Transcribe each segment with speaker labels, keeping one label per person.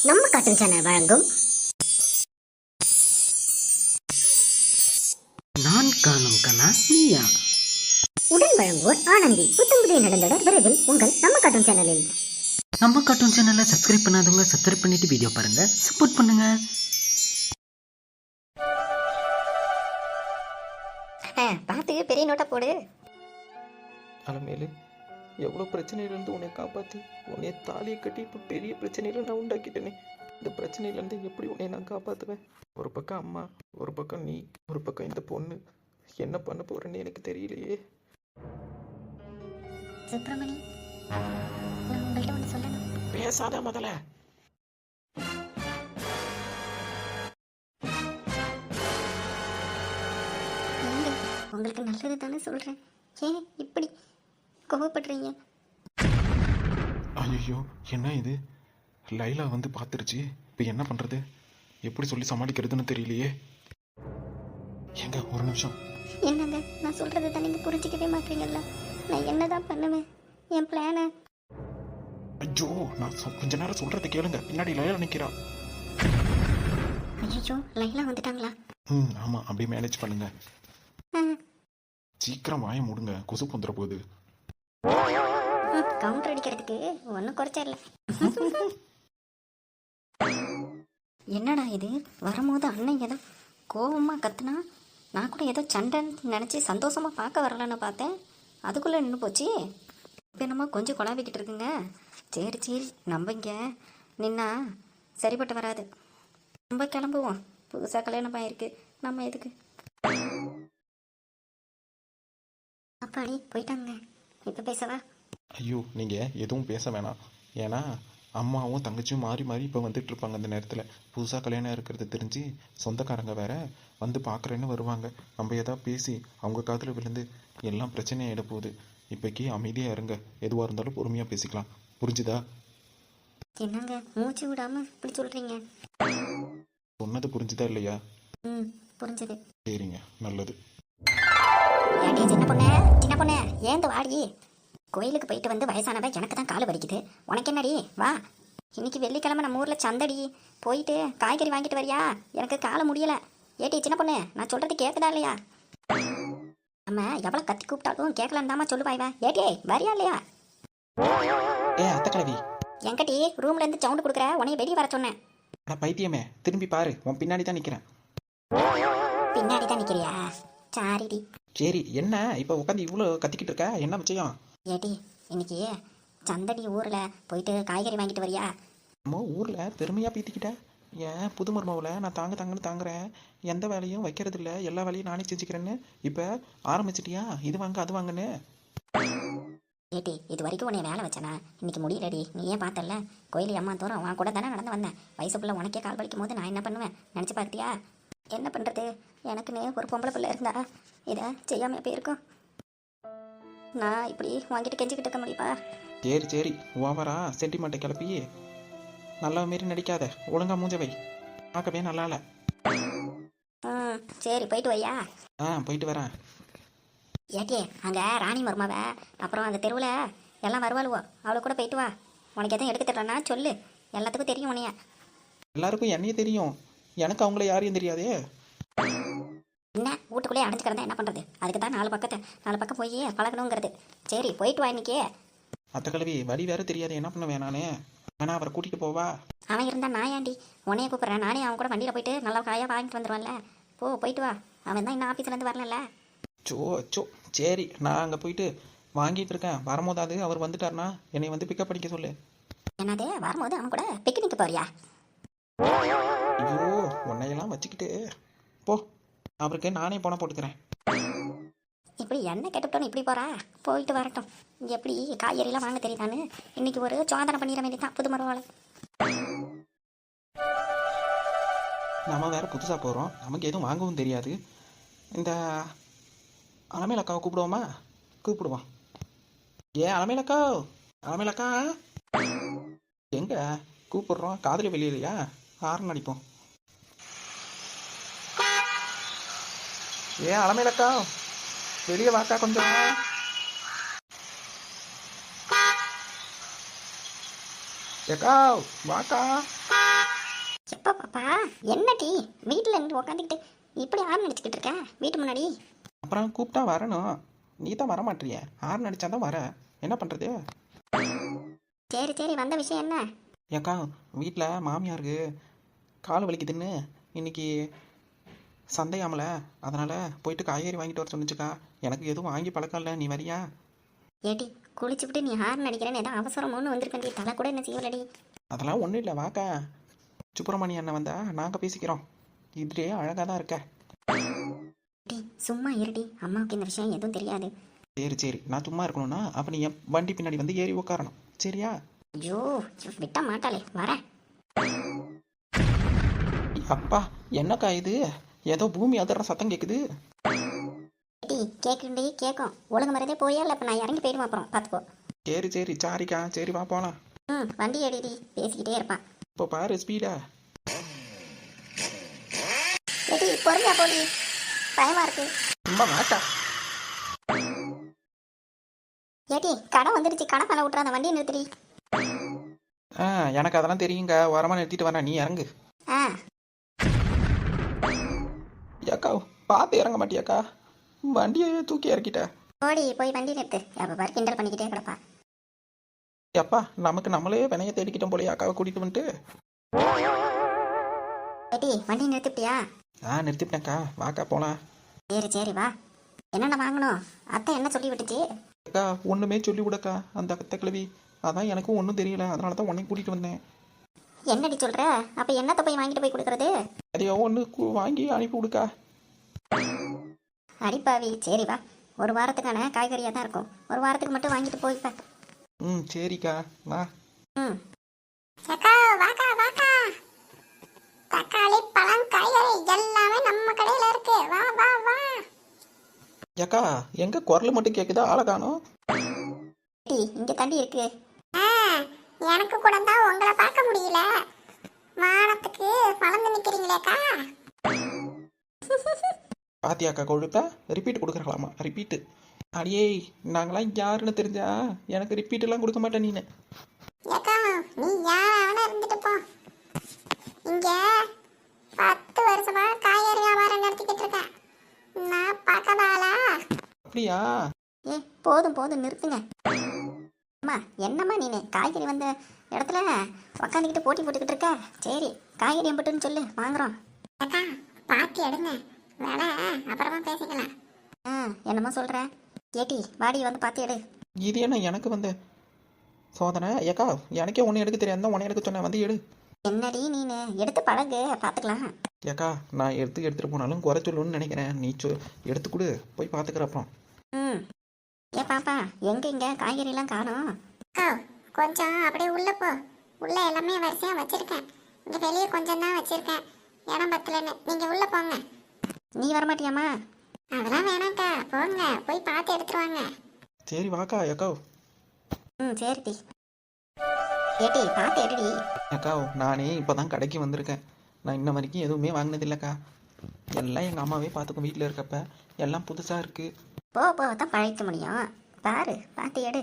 Speaker 1: நம்ம cartoon channel வழங்கும்
Speaker 2: நான் காணும் கனா நீயா.
Speaker 1: உடன் வழங்குவோர் ஆனந்தி. புத்தம் புதிய நடந்தோட விரைவில் உங்கள் நம்ம கார்ட்டூன் சேனலில்.
Speaker 2: நம்ம கார்ட்டூன் சேனலை சப்ஸ்கிரைப் பண்ணாதவங்க சப்ஸ்கிரைப் பண்ணிட்டு வீடியோ பாருங்க, சப்போர்ட் பண்ணுங்க.
Speaker 1: பார்த்து பெரிய நோட்டை போடு.
Speaker 3: அலமேலு, எவ்வளோ பிரச்சனையிலேருந்து உன்னை காப்பாற்றி உன்னை தாலியை கட்டி இப்போ பெரிய பிரச்சனையில நான் உண்டாக்கிட்டேனே. இந்த பிரச்சனையிலேருந்து எப்படி உன்னை நான் காப்பாற்றுவேன்? ஒரு பக்கம் அம்மா, ஒரு பக்கம் நீ, ஒரு பக்கம் இந்த பொண்ணு. என்ன பண்ண போறேன்னு எனக்கு தெரியலையே.
Speaker 1: சுப்பிரமணி, நான் உங்கள்கிட்ட ஒன்று சொல்லணும்.
Speaker 3: பேசாத முதல்ல.
Speaker 1: உங்களுக்கு நல்லது தானே சொல்கிறேன், ஏன் இப்படி கோவப்படுறீங்க?
Speaker 4: ஐயோ, என்ன இது? லைலா வந்து பார்த்துருச்சு. இப்போ என்ன பண்ணுறது? எப்படி சொல்லி சமாளிக்கிறதுன்னு தெரியலையே. எங்க ஒரு நிமிஷம்.
Speaker 1: என்னங்க, நான் சொல்கிறது தான் நீங்கள் புரிஞ்சிக்கவே மாட்டீங்கல்ல. நான் என்ன தான் பண்ணுவேன்? என் பிளானை.
Speaker 4: ஐயோ, நான் கொஞ்ச நேரம் சொல்கிறத கேளுங்க. பின்னாடி லைலா நிற்கிறா.
Speaker 1: ஐயோ, லைலா வந்துட்டாங்களா?
Speaker 4: ஆமாம், அப்படியே மேனேஜ் பண்ணுங்க. சீக்கிரம் வாய மூடுங்க, கொசு பொந்துற போகுது.
Speaker 1: கவுண்டர் அடிக்கிறதுக்கு ஒன்றும் குறைச்சா இல்லை. என்னடா இது, வரும்போது அண்ணன் ஏதோ கோபமாக கத்துனா, நான் கூட ஏதோ சண்டைன்னு நினச்சி சந்தோஷமாக பார்க்க வரலன்னு பார்த்தேன். அதுக்குள்ளே நின்று போச்சு. இப்போ என்னமோ கொஞ்சம் குழாவிக்கிட்டு இருக்குங்க. சரி சரி, நம்ம இங்கே நின்னா சரிப்பட்டு வராது. நம்ம கிளம்புவோம். புதுசாக கல்யாணம் ஆயிருக்கு, நம்ம எதுக்கு? அப்பாடி போயிட்டாங்க. இப்போ பேசவா?
Speaker 4: ஐயோ, நீங்கள் எதுவும் பேச வேணாம். ஏன்னா அம்மாவும் தங்கச்சியும் மாறி மாறி இப்போ வந்துட்டு இருப்பாங்க. அந்த நேரத்தில் புதுசாக கல்யாணம் இருக்கிறது தெரிஞ்சு சொந்தக்காரங்க வேற வந்து பார்க்குறேன்னு வருவாங்க. நம்ம எதாவது பேசி அவங்க காதில் விழுந்து எல்லாம் பிரச்சனையாகிட போகுது. இப்போக்கி அமைதியாக இருங்க. எதுவாக இருந்தாலும் பொறுமையாக பேசிக்கலாம். புரிஞ்சுதா?
Speaker 1: என்னங்க மூச்சு விடாமல் இப்படி சொல்கிறீங்க?
Speaker 4: சொன்னது புரிஞ்சுதா இல்லையா?
Speaker 1: புரிஞ்சுது.
Speaker 4: சரிங்க, நல்லது.
Speaker 1: சின்ன பொண்ணு ஏந்து வாடி. கோயிலுக்கு போயிட்டு வந்து வயசானவ எனக்கு தான் கால் வலிக்குது. உனக்கு என்னடி? வா, இன்னைக்கு வெள்ளிக்கிழமை நம்ம ஊரில் சந்தடி. போயிட்டு காய்கறி வாங்கிட்டு வரியா? எனக்கு காலை முடியலை. ஏட்டி சின்ன பொண்ணு, நான் சொல்கிறது கேட்குதா இல்லையா? நம்ம எவ்வளோ கத்தி கூப்பிட்டாலும் கேட்கலான்னு தாமா சொல்லுவாய்வ. ஏட்டி வரியா இல்லையா?
Speaker 3: அத்தை கிழவி,
Speaker 1: என்கிட்ட ரூம்லேருந்து சவுண்டு கொடுக்குற, உன்னைய வெளியே வர சொன்னேன்.
Speaker 3: நான் பைத்தியமே, திரும்பி பாரு, உன் பின்னாடி தான் நிற்கிறேன்.
Speaker 1: பின்னாடி தான் நிற்கிறியா? சாரிடி.
Speaker 3: சரி, என்ன இப்போ உட்காந்து இவ்வளோ கத்திக்கிட்டு இருக்க? என்ன விஷயம்?
Speaker 1: ஏட்டி இன்னைக்கு சந்தடி ஊரில் போயிட்டு காய்கறி வாங்கிட்டு வரியா?
Speaker 3: நம்ம ஊரில் பெருமையாக பீத்திக்கிட்ட. ஏன் புது மருமவில் நான் தாங்கன்னு தாங்குறேன். எந்த வேலையும் வைக்கிறது இல்லை, எல்லா வேலையும் நானே செஞ்சுக்கிறேன்னு இப்போ ஆரம்பிச்சிட்டியா? இது வாங்க அது வாங்கன்னு.
Speaker 1: ஏட்டி இது வரைக்கும் உன்னை வேலை வச்சனா? இன்னைக்கு முடியலடி. நீ ஏன் பார்த்தல, கோயில் அம்மா தோறும் அவன் கூட தானே நடந்து வந்தேன். வயசுக்குள்ளே உனக்கே கால் வலிக்கும் போது நான் என்ன பண்ணுவேன் நினச்சி பார்த்தியா? என்ன பண்ணுறது, எனக்குன்னு ஒரு பொம்பளை பிள்ளை இருந்தா இதை செய்யாமல் போயிருக்கும். நான் இப்படி வாங்கிட்டு கெஞ்சிக்கிட்டு இருக்க முடியுப்பா?
Speaker 3: சரி ஓவரா சென்டிமெண்ட்டை கிளப்பி நல்ல மாரி நடிக்காத. ஒழுங்கா மூஞ்ச வை, பார்க்கவே நல்லா இல்லை.
Speaker 1: சரி போயிட்டு வையா.
Speaker 3: போயிட்டு வரேன்.
Speaker 1: ஏட்டி அங்கே ராணி மருமாவ, அப்புறம் அந்த தெருவில் எல்லாம் வருவாளுவோ, அவளை கூட போயிட்டு வா. உனக்கு எதுவும் எடுக்க தர்றேன்னா சொல்லு, எல்லாத்துக்கும் தெரியும் உனைய.
Speaker 3: எல்லாருக்கும் என்னையே தெரியும், எனக்கு அவங்கள யாரையும் தெரியாதே.
Speaker 1: என்ன வீட்டுக்குள்ளேயே அடைஞ்சு கிடந்தா என்ன பண்ணுறது? அதுக்கு தான் நாலு பக்கம் போய் பழகணுங்கிறது. சரி போயிட்டு வா இன்னைக்கு.
Speaker 3: அத்தை கிழவி, வழி வேற தெரியாது, என்ன பண்ண வேணானே. வேணா அவரை கூட்டிகிட்டு போவா.
Speaker 1: அவன் இருந்தா நான் ஏன்டி உன்னையே கூப்பிட்றேன்? நானே அவன் கூட வண்டியில் போயிட்டு நல்லா காயாக வாங்கிட்டு வந்துடுவான்ல. போயிட்டு வா. அவன் தான் இன்னும் ஆஃபீஸ்லேருந்து வரல.
Speaker 3: சோ சரி, நான் அங்கே போயிட்டு வாங்கிட்டு இருக்கேன். வரும்போதாவது அவர் வந்துட்டார்னா என்னை வந்து பிக்கப் பண்ணிக்க சொல்லு.
Speaker 1: என்னது வரும்போது அவன் கூட பிக்னிக் போறியா?
Speaker 3: ஐயோ, உன்னையெல்லாம் வச்சுக்கிட்டு போ. அவருக்கு நானே போன போட்டுக்கிறேன்.
Speaker 1: இப்படி என்ன கேட்டுவிட்டோன்னு இப்படி போறா? போயிட்டு வரட்டும். எப்படி காய்கறிலாம் வாங்க தெரியுதான்னு இன்னைக்கு ஒரு சோதனை பண்ணிட வேண்டியதான் புது மருமகளை.
Speaker 3: நம்ம வேற புதுசாக போகிறோம், நமக்கு எதுவும் வாங்கவும் தெரியாது. இந்த அலமேலக்காவை கூப்பிடுவோமா? கூப்பிடுவோம். அலமேலக்கா எங்க கூப்பிடுறோம், காதலி வெளியிலையா? ஹார்ன் அடிப்போம். அலமேலக்கா வெளியே வாக்கா கொஞ்சம். ஏக்கா வாக்கா.
Speaker 1: எப்பா பாப்பா என்ன டீ வீட்டில் இருந்து உக்காந்துக்கிட்டு இப்படி ஆறு நடிச்சுக்கிட்டு இருக்க வீட்டு முன்னாடி?
Speaker 3: அப்புறம் கூப்பிட்டா வரணும், நீ தான் வர மாட்டிய. ஹார்ன் அடிச்சா தான் வர, என்ன பண்ணுறது?
Speaker 1: சரி சரி, வந்த விஷயம் என்ன?
Speaker 3: ஏக்கா வீட்டில் மாமியாருக்கு கால் வலிக்குதுன்னு இன்னைக்கு சந்தையாமல, அதனால் போயிட்டு காய்கறி வாங்கிட்டு வர சொன்னிச்சுக்கா. எனக்கு எதுவும் வாங்கி பழக்கம் இல்லை, நீ வரியா?
Speaker 1: ஏடி குளிச்சுவிட்டு நீ ஆறு நடிக்கிறேன்னு ஏதோ அவசரமோன்னு வந்திருக்கேன்டி, தலை கூட என்ன செய்யலடி.
Speaker 3: அதெல்லாம் ஒன்றும் இல்லை, வாக்கா. சுப்பிரமணிய அண்ணன் வந்தா நாங்கள் பேசிக்கிறோம், இதுலேயே அழகாக தான் இருக்க.
Speaker 1: டி சும்மா இருடி, அம்மாவுக்கு இந்த விஷயம் எதுவும் தெரியாது.
Speaker 3: சரி சரி, நான் சும்மா இருக்கணும்னா அப்போ நீ என் வண்டி பின்னாடி வந்து ஏறி உட்காரணும், சரியா?
Speaker 1: ஐயோ விட்டா மாட்டாளே, வரேன்.
Speaker 3: அப்பா என்னக்கா இது, ஏதோ பூமி அதிர்ற சத்தம் கேட்குது.
Speaker 1: டி கேட்குண்டி கேட்கும், ஒழுங்கு மறந்தே போயா இல்லை இப்போ நான் இறங்கி போயிடுவேன், அப்புறம் பார்த்துக்கோ.
Speaker 3: சரி சரி சாரிக்கா, சரி வா போகலாம்.
Speaker 1: வண்டி ஏடிடி, பேசிக்கிட்டே இருப்பான்.
Speaker 3: இப்போ பாரு ஸ்பீடா.
Speaker 1: ஏடி பொறுமையா போடி, பயமா இருக்கு.
Speaker 3: ரொம்ப மாட்டா.
Speaker 1: ஏடி கடை வந்துடுச்சு, கடை மேலே விட்டுற, அந்த வண்டியை நிறுத்திடி.
Speaker 3: எனக்கு அதெல்லாம் தெரியுங்க, ஓரமாக நிறுத்திட்டு வரேன், நீ இறங்கு.
Speaker 1: ஆ
Speaker 3: ஏக்கா பார்த்து இறங்க மாட்டியாக்கா, வண்டியை தூக்கி இறக்கிட்ட.
Speaker 1: ஓடி போய் வண்டி நிறுத்து, எப்போ பாரு கிண்டல் பண்ணிக்கிட்டே கிடப்பா.
Speaker 3: எப்பா நமக்கு நம்மளே வினைய தேடிக்கிட்டோம் போலயே அக்காவை கூட்டிகிட்டு வந்துட்டு.
Speaker 1: ஏடி வண்டி நிறுத்திட்டியா?
Speaker 3: நிறுத்திவிட்டேன்க்கா, வாக்கா போகலாம்.
Speaker 1: சரி சரி வா. என்னென்ன வாங்கணும், அத்தை என்ன சொல்லி விட்டுச்சு?
Speaker 3: அக்கா ஒன்றுமே சொல்லி விடக்கா, அந்த அத்தை கிழவி, அதான் எனக்கும் ஒன்றும் தெரியல, அதனால தான் உன்னையும் கூட்டிகிட்டு வந்தேன்.
Speaker 1: என்னடி சொல்கிற? அப்போ என்னத்தை போய் வாங்கிட்டு போய் கொடுக்குறது?
Speaker 3: அதையோ ஒன்று வாங்கி அனுப்பி விடுக்கா.
Speaker 1: அடிப்பாவி, சரி வா. ஒரு வாரத்துக்கான காய்கறியாக தான் இருக்கும், ஒரு வாரத்துக்கு மட்டும் வாங்கிட்டு போய்ப்பேன்.
Speaker 3: சரிக்கா வா.
Speaker 1: தக்காளி பழம் காய்கறி எல்லாமே நம்ம கடையில் இருக்கு, வா வா வா.
Speaker 3: ஏக்கா எங்க குரல் மட்டும் கேட்குதா, ஆளை காணோம்.
Speaker 1: இங்க தண்டி இருக்கு.
Speaker 5: எனக்கு கூட தான் உங்களை பார்க்க முடியல, வானத்துக்கு பழந்து நிக்கிறீங்களேக்கா.
Speaker 3: பாத்தியாக்கா கொழுப்ப ரிப்பீட் கொடுக்குறாங்களாமா, ரிப்பீட்டு. அடியே நாங்களாம் யாருன்னு தெரிஞ்சா எனக்கு ரிப்பீட் எல்லாம் கொடுக்க மாட்டேன் நீனு.
Speaker 5: ஏக்கா நீ யாரான இருந்துட்டு போ, இங்க 10 வருஷமா காய்கறி வியாபாரம் நடத்திக்கிட்டு இருக்கேன், நான் பார்க்கதாளா?
Speaker 3: அப்படியா?
Speaker 1: ஏ போதும் போதும் நிறுத்துங்க. அம்மா என்னம்மா நீனு காய்கறி வந்த இடத்துல உக்காந்துக்கிட்டு போட்டி போட்டுக்கிட்டு இருக்க? சரி காய்கறி எம்பிட்டுன்னு சொல்லு, வாங்குறோம்.
Speaker 5: ஏக்கா பார்த்து எடுங்க, வேணா அப்புறமா பேசிக்கலாம்.
Speaker 1: என்னம்மா சொல்கிற? ஏட்டி வாடி வந்து பார்த்து எடு.
Speaker 3: இது என்ன எனக்கு வந்த சோதனை? ஏக்கா எனக்கே ஒன்று எடுக்க தெரியாது, உன்னை எடுக்க சொன்னேன், வந்து எடு.
Speaker 1: என்னடி நீனு எடுத்து பழகு, பார்த்துக்கலாம்.
Speaker 3: ஏக்கா நான் எடுத்துகிட்டு போனாலும் குறை சொல்லணும்னு நினைக்கிறேன், நீ எடுத்து கொடு, போய் பார்த்துக்கிற அப்புறம்.
Speaker 1: ஏ பாப்பா எங்க இங்க காய்கறிலாம் காணோம்.
Speaker 5: கொஞ்சம் அப்படியே உள்ள போ, உள்ள எல்லாமே வரிசையா வச்சிருக்கேன், இங்க வெளியே கொஞ்சம் தான் வச்சிருக்கேன், இடம் பத்தலன்னு, நீங்க உள்ள போங்க.
Speaker 1: நீ வரமாட்டியாம்மா?
Speaker 5: அதெல்லாம் வேணாக்கா, போங்க போய் பார்த்து எடுத்துருவாங்க.
Speaker 3: சரி வாக்கா. ஏக்கா
Speaker 1: சரி டி. ஏட்டி பார்த்து எடுடி.
Speaker 3: அக்கா நானே இப்போ தான் கடைக்கு வந்திருக்கேன், நான் இன்ன வரைக்கும் எதுவுமே வாங்கினது இல்லைக்கா, எல்லாம் எங்கள் அம்மாவே பார்த்துக்கும், வீட்டில் இருக்கப்ப எல்லாம் புதுசாக இருக்குது.
Speaker 1: போக போக தான் பழைக்க முடியும், பாரு பார்த்து எடு.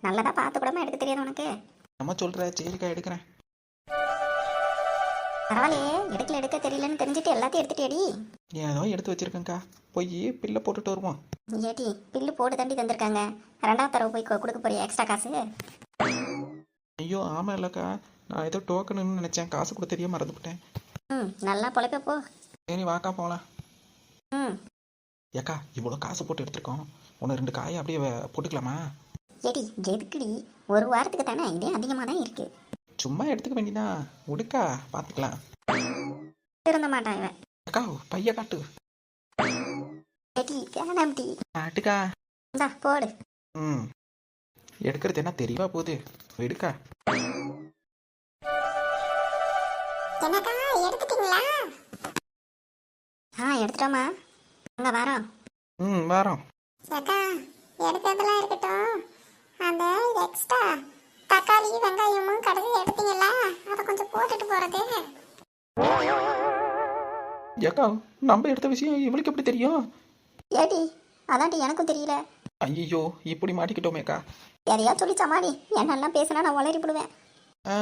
Speaker 1: நல்லதாக பார்த்து கூடமா எடுக்க தெரியாது உனக்கு?
Speaker 3: அம்மா சொல்கிற, சரிக்கா எடுக்கிறேன்.
Speaker 1: பரவாயில்லையே, எடுக்க தெரியலன்னு தெரிஞ்சுட்டு எல்லாத்தையும் எடுத்துட்டு எடி.
Speaker 3: ஏதோ எடுத்து வச்சிருக்கேங்க்கா, போய் பில்லை போட்டுட்டு வருவோம்.
Speaker 1: ஏட்டி பில்லு போட்டு தண்டி தந்திருக்காங்க, 2வது தடவை போய் கொடுக்க போறியா எக்ஸ்ட்ரா காசு?
Speaker 3: ஐயோ ஆமாம் இல்லைக்கா, நான் ஏதோ டோக்கனுன்னு நினச்சேன், காசு கூட தெரிய மறந்துவிட்டேன்.
Speaker 1: நல்லா பொழைப்ப போ.
Speaker 3: சரி வாக்கா போகலாம்.
Speaker 1: ம்
Speaker 3: ஏக்கா இவ்வளோ காசு போட்டு எடுத்துருக்கோம், 1-2 காயை அப்படியே போட்டுக்கலாமா?
Speaker 1: ஏடி எதுக்குடி, ஒரு வாரத்துக்கு தானே, இதே அதிகமாக தான் இருக்கு.
Speaker 3: சும்மா எடுத்துக்க வேண்டியதான், உடுக்கா பார்த்துக்கலாம்.
Speaker 1: திருந்த மாட்டான் இவன்.
Speaker 3: அக்கா பைய காட்டு.
Speaker 1: ஏடி வேணாம் டி.
Speaker 3: காட்டுக்கா.
Speaker 1: இந்தா போடு.
Speaker 3: எடுக்கிறது என்ன தெரியவா போகுது, எடுக்கா.
Speaker 5: என்னக்கா எடுத்துட்டீங்களா?
Speaker 1: எடுத்துட்டோமா, அங்கே வரோம்.
Speaker 3: வரோம்.
Speaker 5: ஏக்கா எடுக்கிறதுலாம் இருக்கட்டும், அந்த எக்ஸ்ட்ரா தக்காளி வெங்காயமும் கடைசி எடுத்தீங்களா, அதை கொஞ்சம் போட்டுட்டு போறது.
Speaker 3: ஏக்கா நம்ம எடுத்த விஷயம் இவளுக்கு எப்படி தெரியும்?
Speaker 1: ஏடி அதான்டி எனக்கும் தெரியல.
Speaker 3: ஐயோ இப்படி மாட்டிக்கிட்டோமேக்கா.
Speaker 1: எதையா சொல்லி சமாளி, என்னெல்லாம் பேசினா நான் உளறி போடுவேன்.
Speaker 3: ஆ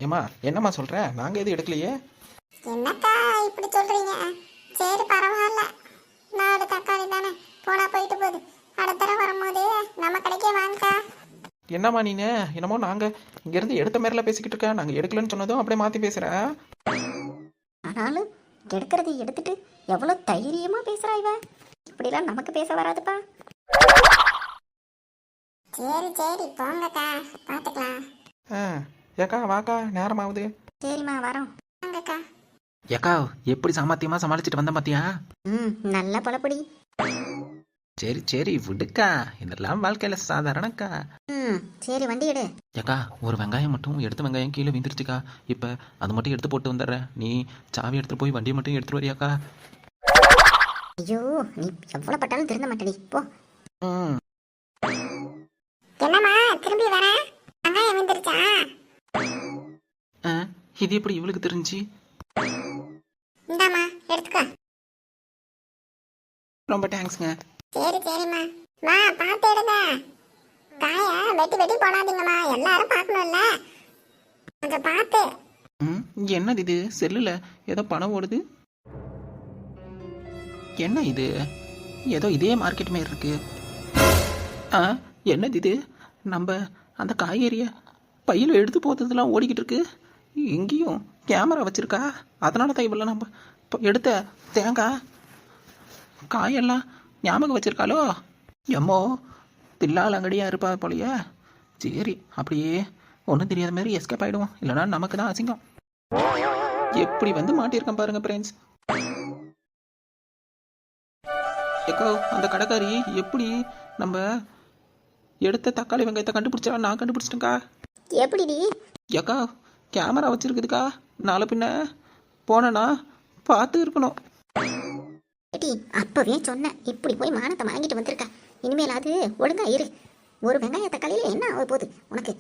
Speaker 3: ஏம்மா என்னம்மா சொல்கிற நாங்கள் எதுவும் எடுக்கலையே.
Speaker 5: என்னக்கா இப்படி சொல்றீங்க? சரி பரவாயில்ல, நாடு தக்காளி தானே, போனா போயிட்டு போகுது. அடுத்த தடவை வரும்போது நம்ம கடைக்கே வாங்கக்கா.
Speaker 3: என்னம்மா நீனு என்னமோ நாங்கள் இங்கேருந்து எடுத்த மாதிரிலாம் பேசிக்கிட்டு இருக்கேன். நாங்கள் எடுக்கலன்னு சொன்னதும் அப்படியே மாற்றி பேசுகிறேன்.
Speaker 1: ஆனாலும் எடுக்கிறத எடுத்துட்டு எவ்வளோ தைரியமா பேசுறா இவ. இப்படிலாம் நமக்கு பேச வராதுப்பா.
Speaker 5: சரி சரி போங்கக்கா, பார்த்துக்கலாம்.
Speaker 3: ஆ ஏக்கா வாக்கா நேரமாகுது.
Speaker 1: சரிம்மா வரோம்.
Speaker 5: வாங்கக்கா.
Speaker 3: ஏக்கா எப்படி சாமர்த்தியமாக சமாளிச்சுட்டு வந்த பார்த்தியா?
Speaker 1: நல்ல பழப்படி.
Speaker 3: சரி சரி விடுக்கா, இதெல்லாம் வாழ்க்கையில் சாதாரணக்கா.
Speaker 1: சரி வண்டி எடு.
Speaker 3: ஏக்கா ஒரு வெங்காயம் மட்டும் எடுத்த வெங்காயம் கீழே விழுந்துருச்சுக்கா. இப்போ அது மட்டும் எடுத்து போட்டு வந்துடுறேன். நீ சாவி எடுத்துகிட்டு போய் வண்டியை மட்டும் எடுத்துகிட்டு வரியாக்கா?
Speaker 1: ஐயோ நீ எவ்வளோ பட்டாலும் திருந்த மாட்டேடி போ.
Speaker 3: ம்
Speaker 5: என்னம்மா திரும்பி வர? வெங்காயம் வந்துருச்சா?
Speaker 3: ஆ இது எப்படி இவளுக்கு தெரிஞ்சு?
Speaker 5: இந்தாம்மா எடுத்துக்கோ.
Speaker 3: ரொம்ப தேங்க்ஸுங்க.
Speaker 5: சரி சரிம்மா, மா பார்த்து எடுங்க. காயை வெட்டி வெட்டி போடாதீங்கம்மா, எல்லாரும் பார்க்கணும்ல, கொஞ்சம் பார்த்து.
Speaker 3: ம் என்னது இது செல்லில் ஏதோ பணம் ஓடுது? என்ன இது? ஏதோ இதே மார்க்கெட் மாரி இருக்கு. ஆ என்னது இது? நம்ம அந்த காய்கறியை பையில் எடுத்து போகிறதுலாம் ஓடிக்கிட்டு இருக்கு. எங்கேயும் கேமரா வச்சுருக்கா. அதனால தான் இவ்வளோ நம்ம இப்போ எடுத்த தேங்காய் காயெல்லாம் ஞாபகம் வச்சுருக்காளோ. எம்மோ தில்லாலங்கடியாக இருப்பா போலையே. சரி அப்படியே ஒன்றும் தெரியாத மாதிரி எஸ்கேப் ஆகிடுவோம், இல்லைனா நமக்கு தான் அசிங்கம். எப்படி வந்து மாட்டியிருக்கேன் பாருங்க ஃப்ரெண்ட்ஸ். ஏக்கோ அந்த கடைக்காரி எப்படி நம்ம எடுத்த தக்காளி வெங்காயத்தை கண்டுபிடிச்சா? நான் கண்டுபிடிச்சிட்டேங்க்கா.
Speaker 1: எப்படிடி?
Speaker 3: ஏக்கா கேமரா வச்சுருக்குதுக்கா. நாளை பின்ன போனேன்னா பார்த்து இருக்கணும்.
Speaker 1: ஏடி அப்பவே சொன்னேன், இப்படி போய் மானத்தை வாங்கிட்டு வந்திருக்க. இனிமேல் அது ஒழுங்கா இரு. ஒரு வெங்காய தக்காளியில் என்ன ஆக போகுது உனக்கு?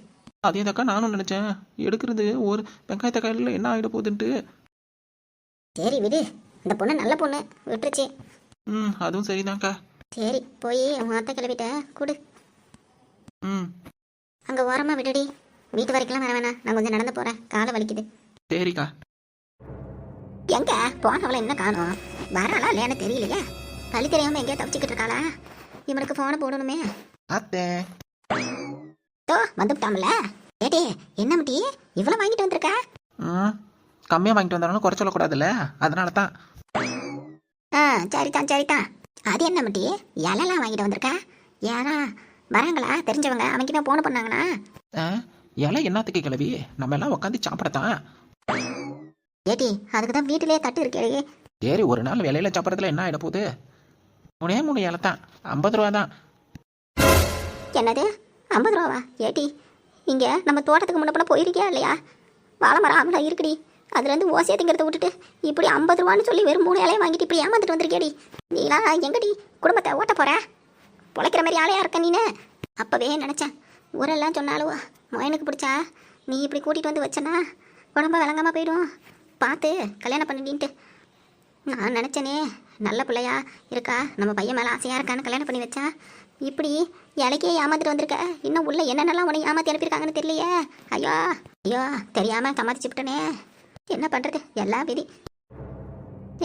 Speaker 3: அதே தாக்கா நானும் நினச்சேன். எடுக்கிறது ஒரு வெங்காய தக்காளியில் என்ன ஆகிட போகுதுன்ட்டு.
Speaker 1: சரி விடு, இந்த பொண்ணு நல்ல பொண்ணு, விட்டுருச்சு.
Speaker 3: அதுவும் சரிதான்க்கா.
Speaker 1: சரி போய் உன் அத்தை கிளம்பிட்ட கொடு.
Speaker 3: ம்
Speaker 1: அங்கே ஓரமாக விடுடி, வீட்டு வரைக்கும் வர வேணாம், நான் கொஞ்சம் நடந்து போகிறேன், காலை வலிக்குது.
Speaker 3: சரிக்கா.
Speaker 1: எங்க போனவளை என்ன காணோம்? வராளா இல்லையான்னு தெரியலையா? பழி தெரியாமல் எங்கேயோ தப்பிச்சுக்கிட்டு இருக்காளா? இவனுக்கு ஃபோனை போடணுமே.
Speaker 3: அத்தே
Speaker 1: தோ வந்துவிட்டாமல. ஏடி என்ன முட்டி இவ்வளோ வாங்கிட்டு வந்திருக்க?
Speaker 3: கம்மியாக வாங்கிட்டு வந்தாலும் குறை சொல்லக்கூடாதுல்ல, அதனால தான்.
Speaker 1: சரிதான் சரிதான். அது என்ன முட்டி இலெல்லாம் வாங்கிட்டு வந்திருக்க? யாரா வராங்களா தெரிஞ்சவங்க? அவங்கிட்ட போன பண்ணாங்கண்ணா?
Speaker 3: இலை என்னத்துக்கு கிளவி, நம்ம எல்லாம் உட்காந்து சாப்பிடத்தான்.
Speaker 1: ஏடி அதுக்கு தான் வீட்டிலே தட்டு இருக்கே.
Speaker 3: சரி ஒரு நாள் விலையில சாப்பிட்றதுல என்ன ஆகிட போகுது? 3 இலை தான், 50 ரூபா தான்.
Speaker 1: என்னது 50 ரூபாவா? ஏடி இங்கே நம்ம தோட்டத்துக்கு முன்னப்பட போயிருக்கியா இல்லையா? வாழை மரம் அவ்வளோ இருக்குடி, அதுலேருந்து ஓசியத்துங்கிறத விட்டுட்டு இப்படி 50 ரூபான்னு சொல்லி வெறும் 3 இலையை வாங்கிட்டு இப்படி ஏமாந்துட்டு வந்திருக்கேடி. நீலாம் எங்கடி குடும்பத்தை ஓட்ட போற? பொழைக்கிற மாதிரி ஆளையா இருக்க நீனு. அப்போவே நினச்சேன், ஊரெல்லாம் சொன்னாலும் மொயனுக்கு பிடிச்சா நீ இப்படி கூட்டிகிட்டு வந்து வச்சனா உடம்ப விளங்காமல் போயிடும், பார்த்து கல்யாணம் பண்ணிட்டு. நான் நினச்சேனே நல்ல பிள்ளையா இருக்கா, நம்ம பையன் மேலே ஆசையாக இருக்கான்னு கல்யாணம் பண்ணி வச்சா இப்படி இலைக்கே ஏமாத்திட்டு வந்திருக்க. இன்னும் உள்ள என்னென்னலாம் உனக்கு ஏமாற்றி அனுப்பியிருக்காங்கன்னு தெரியலையே. ஐயோ ஐயோ தெரியாமல் சமாளிச்சுவிட்டனே, என்ன பண்ணுறது, எல்லாம் விதி.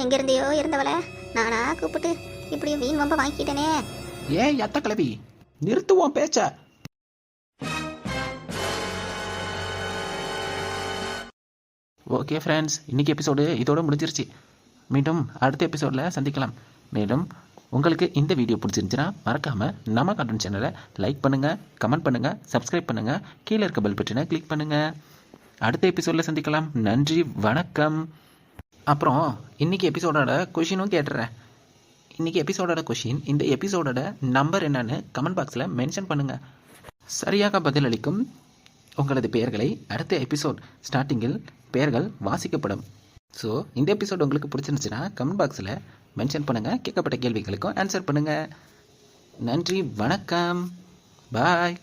Speaker 1: எங்கேருந்தையோ இருந்தவளை நானா கூப்பிட்டு இப்படி வீண் வம்ப வாங்கிக்கிட்டேனே.
Speaker 3: ஏன் எத்த கிளவி நிறுத்துவோம் பேச்ச. ஓகே ஃப்ரெண்ட்ஸ், இன்னைக்கு எபிசோடு இதோட முடிஞ்சிருச்சு. மீண்டும் அடுத்த எபிசோடில் சந்திக்கலாம். மேலும் உங்களுக்கு இந்த வீடியோ பிடிச்சிருந்துச்சுன்னா மறக்காமல் நம்ம கார்ட்டூன் சேனலை லைக் பண்ணுங்கள், கமெண்ட் பண்ணுங்கள், சப்ஸ்கிரைப் பண்ணுங்கள், கீழே இருக்க பெல் பட்டனை கிளிக் பண்ணுங்கள். அடுத்த எபிசோடில் சந்திக்கலாம். நன்றி, வணக்கம். அப்புறம் இன்றைக்கி எபிசோடோட கொஷினும் கேட்டுறேன். இன்றைக்கி எபிசோடோட கொஷின், இந்த எபிசோடோட நம்பர் என்னன்னு கமெண்ட் பாக்ஸில் மென்ஷன் பண்ணுங்கள். சரியாக பதிலளிக்கும் உங்களது பெயர்களை அடுத்த எபிசோட் ஸ்டார்டிங்கில் பெயர்கள் வாசிக்கப்படும். ஸோ இந்த எபிசோட் உங்களுக்கு பிடிச்சிருந்துச்சுன்னா கமெண்ட் பாக்ஸில் மென்ஷன் பண்ணுங்கள். கேட்கப்பட்ட கேள்விகளுக்கும் ஆன்சர் பண்ணுங்கள். நன்றி, வணக்கம், பாய்.